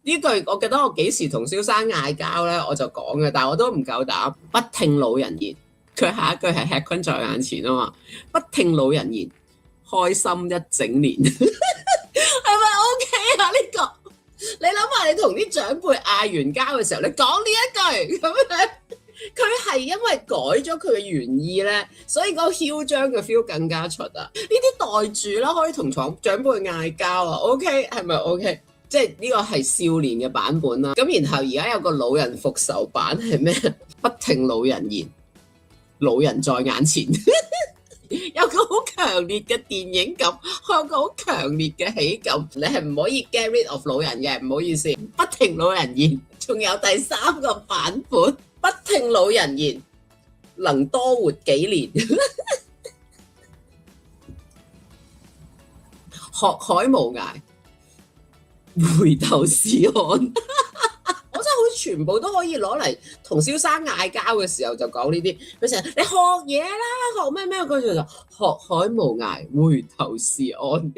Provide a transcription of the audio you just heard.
呢句我記得我幾時同蕭生嗌交咧，我就講嘅，但係我都唔夠膽。不聽老人言，佢下一句係吃坤在眼前啊嘛。不聽老人言，開心一整年，係咪 OK 啊？呢個你諗下，你同啲長輩嗌完交嘅時候，你講呢一句咁樣，佢係因為改咗佢嘅原意咧，所以嗰個囂張嘅 feel 更加出啊！呢啲袋住啦，可以同長輩嗌交啊 ，OK 係咪 OK？即係呢個係少年嘅版本啦。咁然後而家有個老人復仇版係咩？不聽老人言，老人在眼前。有個好強烈嘅電影感，有個好強烈嘅喜感，你係唔可以 get rid of 老人嘅，唔好意思。不聽老人言，仲有第三個版本，不聽老人言，能多活幾年。學海無涯，回頭是岸。我真係好似全部都可以攞嚟同蕭生嗌交嘅時候就講呢啲。佢成日你學嘢啦，學咩咩，跟住就學海無涯，回頭是岸。